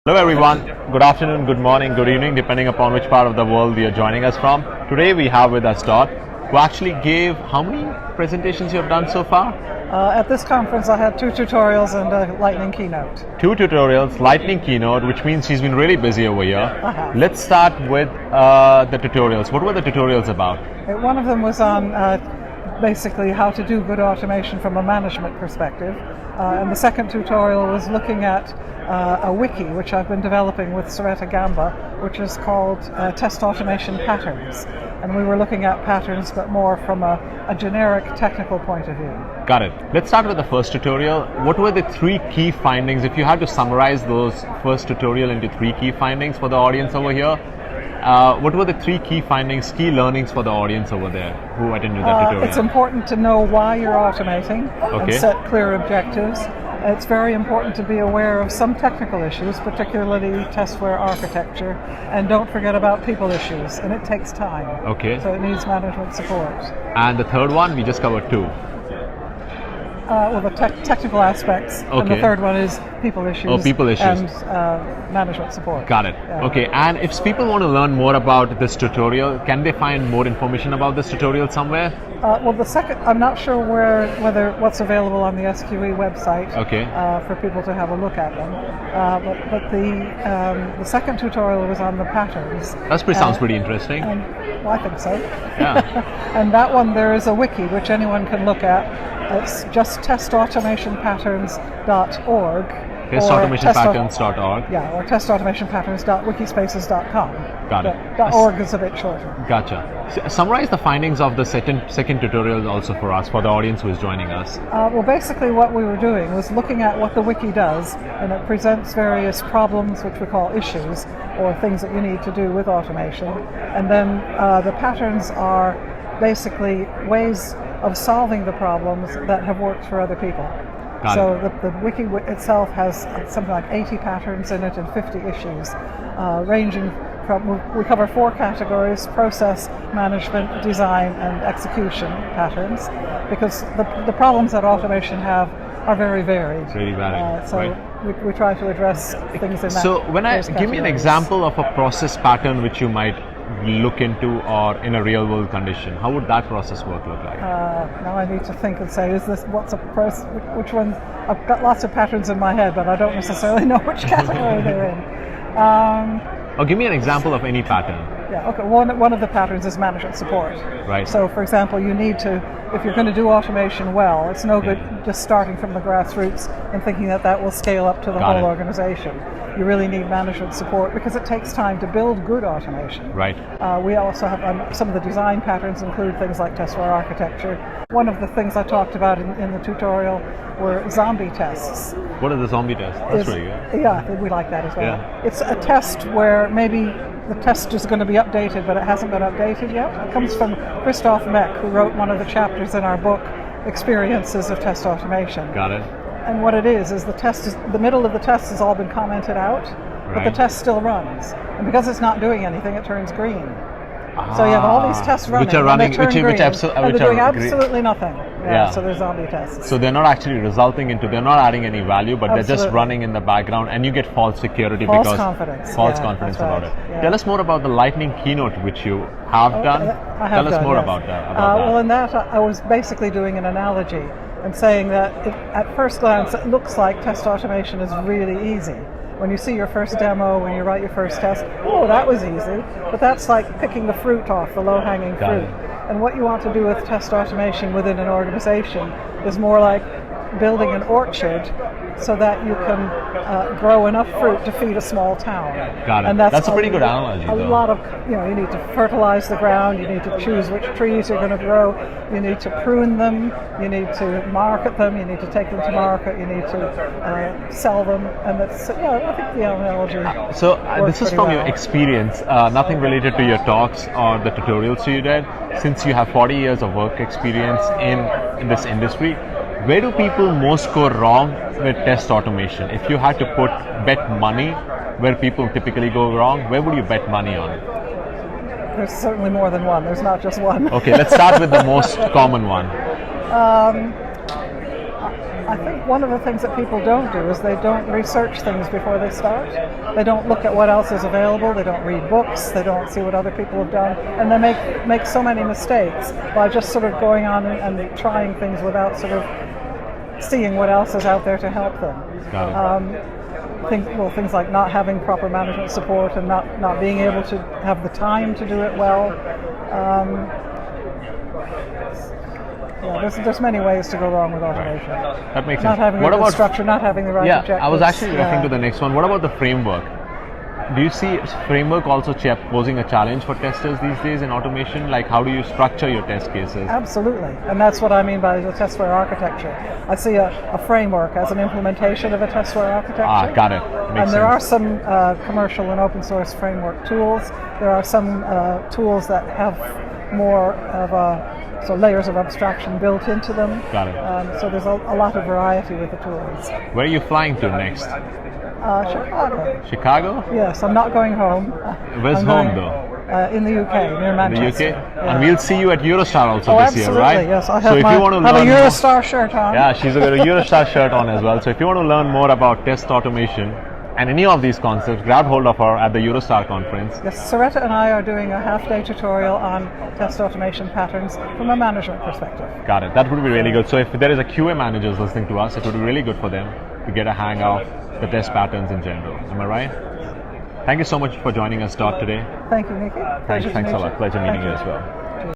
Hello everyone, good afternoon, good morning, good evening, depending upon which part of the world you're joining us from. Today we have with us Dot, who actually gave, how many presentations you have done so far? At this conference I had 2 tutorials and a lightning keynote. 2 tutorials, lightning keynote, which means she's been really busy over here. Uh-huh. Let's start with the tutorials. What were the tutorials about? One of them was on basically how to do good automation from a management perspective. And the second tutorial was looking at a wiki which I've been developing with Sareta Gamba, which is called Test Automation Patterns. And we were looking at patterns, but more from a generic technical point of view. Got it. Let's start with the first tutorial. What were the 3 key findings? If you had to summarize those first tutorial into 3 key findings for the audience over here, what were the 3 key findings, key learnings for the audience over there who attended that tutorial? It's important to know why you're automating and set clear objectives. It's very important to be aware of some technical issues, particularly testware architecture, and don't forget about people issues, and it takes time. Okay. So it needs management support. And the third one, we just covered 2. Well, the technical aspects, and the third one is people issues. Oh, people issues. And management support. Got it. Yeah. Okay, and if people want to learn more about this tutorial, can they find more information about this tutorial somewhere? Well, the second, I'm not sure whether what's available on the SQE website for people to have a look at them. But the second tutorial was on the patterns. That sounds pretty interesting. Well, I think so. Yeah. And that one, there is a wiki which anyone can look at. It's just testautomationpatterns.org. Testautomationpatterns.org. Yeah, or testautomationpatterns.wikispaces.com. Got it. .org is a bit shorter. Gotcha. Summarize the findings of the second tutorial also for us, for the audience who is joining us. Well, basically what we were doing was looking at what the wiki does, and it presents various problems, which we call issues, or things that you need to do with automation. And then the patterns are basically ways of solving the problems that have worked for other people. So the wiki itself has something like 80 patterns in it and 50 issues, ranging from, we cover 4 categories: process, management, design, and execution patterns, because the problems that automation have are very varied. Really varied. So we try to address things in that. So give me an example of a process pattern which you might look into, or in a real world condition. How would that process work look like? Now I need to think and say, what's a process, which ones? I've got lots of patterns in my head, but I don't necessarily know which category they're in. Or give me an example of any pattern. Yeah, okay. One of the patterns is management support. Right. So, for example, you need to, if you're going to do automation well, it's no good just starting from the grassroots and thinking that will scale up to the whole organization. You really need management support because it takes time to build good automation. Right. We also have some of the design patterns include things like testware architecture. One of the things I talked about in the tutorial were zombie tests. What are the zombie tests? That's really good. Yeah, we like that as well. Yeah. It's a test where maybe the test is going to be updated, but it hasn't been updated yet. It comes from Christoph Meck, who wrote one of the chapters in our book, Experiences of Test Automation. Got it. And what it is the middle of the test has all been commented out, but the test still runs. And because it's not doing anything, it turns green. So you have all these tests running, which are running, and they're doing absolutely nothing. Yeah. So they're zombie tests. So they're not actually they're not adding any value, but they're just running in the background, and you get false security false confidence about it. Yeah. Tell us more about the lightning keynote which you have done. Tell us more about that. Well, in that I was basically doing an analogy and saying that at first glance it looks like test automation is really easy. When you see your first demo, when you write your first test, oh, that was easy. But that's like picking the fruit off, the low-hanging fruit. And what you want to do with test automation within an organization is more like building an orchard so that you can grow enough fruit to feed a small town. Got it. And that's a pretty good analogy. A lot of, you need to fertilize the ground, you need to choose which trees you're going to grow, you need to prune them, you need to market them, you need to take them to market, you need to sell them, and that's, I think the analogy this is from your experience, nothing related to your talks or the tutorials you did. Since you have 40 years of work experience in this industry, where do people most go wrong with test automation? If you had to bet money where people typically go wrong, where would you bet money on? There's certainly more than one. There's not just one. Okay, let's start with the most common one. I think one of the things that people don't do is they don't research things before they start. They don't look at what else is available. They don't read books. They don't see what other people have done, and they make so many mistakes by just sort of going on and trying things without sort of seeing what else is out there to help them. Got it. Things like not having proper management support and not being able to have the time to do it well. There's many ways to go wrong with automation. Right. That makes not sense. having a good structure, not having the right objectives. I was actually referring to the next one. What about the framework? Do you see framework also posing a challenge for testers these days in automation? Like, how do you structure your test cases? Absolutely, and that's what I mean by the testware architecture. I see a framework as an implementation of a testware architecture. Got it. And there are some commercial and open source framework tools. There are some tools that have more of layers of abstraction built into them. Got it. So there's a lot of variety with the tools. Where are you flying to next? Chicago. Chicago? Yes, I'm not going home. Where's home though? In the UK, near Manchester. In the UK? Yeah. And we'll see you at Eurostar also this year, right? Yes, I have, so if you want to have a learn Eurostar shirt on. Yeah, she's got a Eurostar shirt on as well. So if you want to learn more about test automation and any of these concepts, grab hold of her at the Eurostar conference. Yes, Saretta and I are doing a half-day tutorial on test automation patterns from a management perspective. Got it. That would be really good. So if there is a QA managers listening to us, it would be really good for them to get a hang of the test patterns in general. Am I right? Thank you so much for joining us, Doc, today. Thank you, Nikki. Thanks a lot. Pleasure meeting you as well.